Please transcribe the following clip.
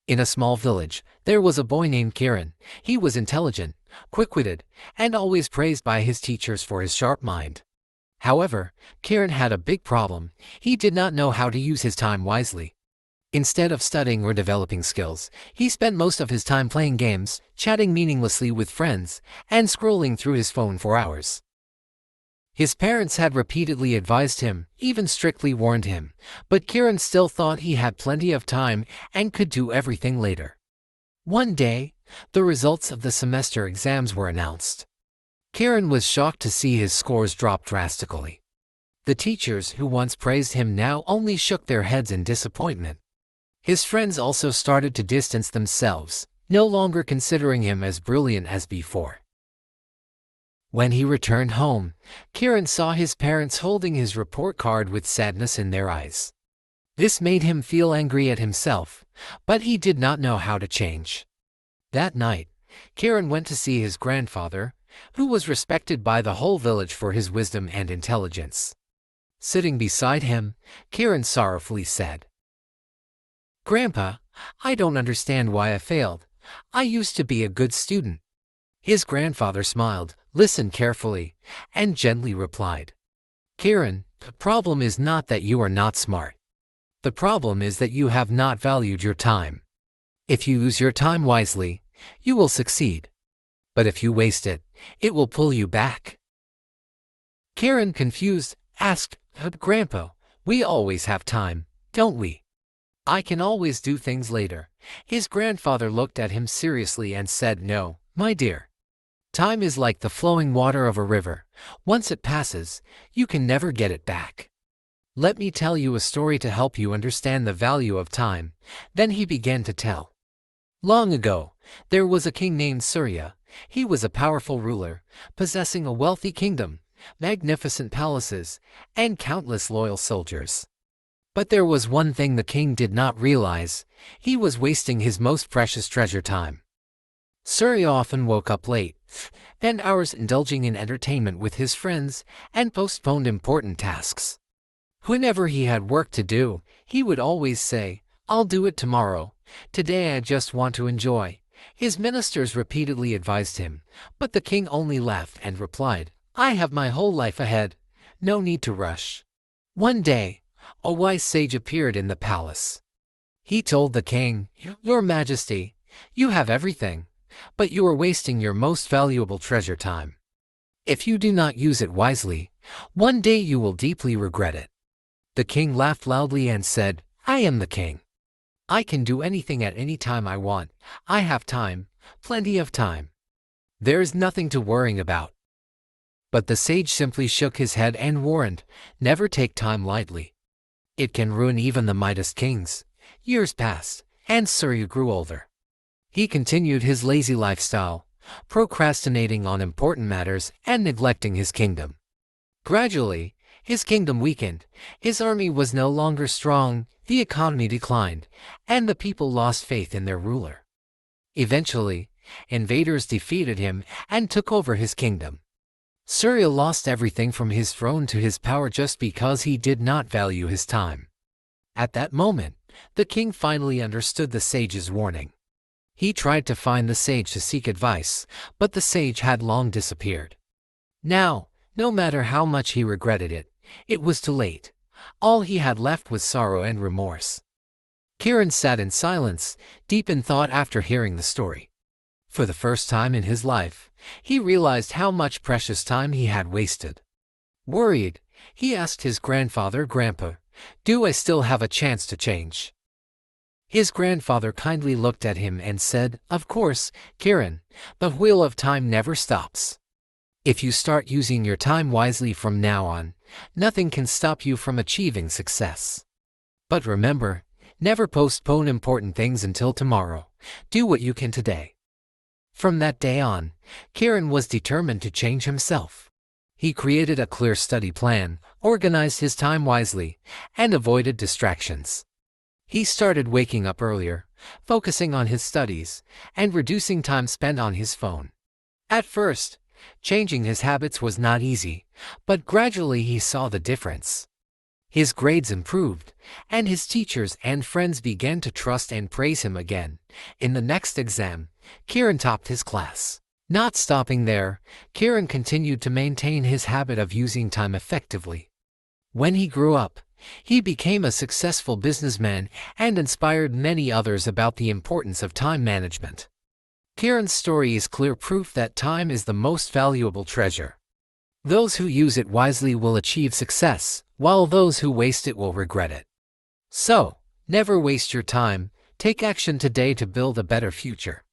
In a small village, there was a boy named Kieran. He was intelligent, quick-witted, and always praised by his teachers for his sharp mind. However, Kieran had a big problem. He did not know how to use his time wisely. Instead of studying or developing skills, he spent most of his time playing games, chatting meaninglessly with friends, and scrolling through his phone for hours. His parents had repeatedly advised him, even strictly warned him, but Kieran still thought he had plenty of time and could do everything later. One day, the results of the semester exams were announced. Kieran was shocked to see his scores drop drastically. The teachers who once praised him now only shook their heads in disappointment. His friends also started to distance themselves, no longer considering him as brilliant as before. When he returned home, Kieran saw his parents holding his report card with sadness in their eyes. This made him feel angry at himself, but he did not know how to change. That night, Kieran went to see his grandfather, who was respected by the whole village for his wisdom and intelligence. Sitting beside him, Kieran sorrowfully said, "Grandpa, I don't understand why I failed. I used to be a good student." His grandfather smiled, listened carefully, and gently replied, "Kieran, the problem is not that you are not smart. The problem is that you have not valued your time. If you use your time wisely, you will succeed. But if you waste it, it will pull you back." Kieran, confused, asked, "Grandpa, we always have time, don't we? I can always do things later." His grandfather looked at him seriously and said, "No, my dear. Time is like the flowing water of a river. Once it passes, you can never get it back. Let me tell you a story to help you understand the value of time." Then he began to tell. Long ago, there was a king named Surya. He was a powerful ruler, possessing a wealthy kingdom, magnificent palaces, and countless loyal soldiers. But there was one thing the king did not realize. He was wasting his most precious treasure, time. Surya often woke up late, spent hours indulging in entertainment with his friends, and postponed important tasks. Whenever he had work to do, he would always say, "I'll do it tomorrow. Today I just want to enjoy." His ministers repeatedly advised him, but the king only laughed and replied, "I have my whole life ahead. No need to rush." One day, a wise sage appeared in the palace. He told the king, "Your Majesty, you have everything, but you are wasting your most valuable treasure, time. If you do not use it wisely, one day you will deeply regret it." The king laughed loudly and said, "I am the king. I can do anything at any time I want. I have time, plenty of time. There is nothing to worry about." But the sage simply shook his head and warned, "Never take time lightly. It can ruin even the mightiest kings." Years passed, and Surya grew older. He continued his lazy lifestyle, procrastinating on important matters and neglecting his kingdom. Gradually, his kingdom weakened, his army was no longer strong, the economy declined, and the people lost faith in their ruler. Eventually, invaders defeated him and took over his kingdom. Surya lost everything from his throne to his power just because he did not value his time. At that moment, the king finally understood the sage's warning. He tried to find the sage to seek advice, but the sage had long disappeared. Now, no matter how much he regretted it, it was too late. All he had left was sorrow and remorse. Kieran sat in silence, deep in thought after hearing the story. For the first time in his life, he realized how much precious time he had wasted. Worried, he asked his grandfather, "Grandpa, do I still have a chance to change?" His grandfather kindly looked at him and said, "Of course, Kieran, the wheel of time never stops. If you start using your time wisely from now on, nothing can stop you from achieving success. But remember, never postpone important things until tomorrow. Do what you can today." From that day on, Kieran was determined to change himself. He created a clear study plan, organized his time wisely, and avoided distractions. He started waking up earlier, focusing on his studies, and reducing time spent on his phone. At first, changing his habits was not easy, but gradually he saw the difference. His grades improved, and his teachers and friends began to trust and praise him again. In the next exam, Kieran topped his class. Not stopping there, Kieran continued to maintain his habit of using time effectively. When he grew up, he became a successful businessman and inspired many others about the importance of time management. Kieran's story is clear proof that time is the most valuable treasure. Those who use it wisely will achieve success, while those who waste it will regret it. So, never waste your time. Take action today to build a better future.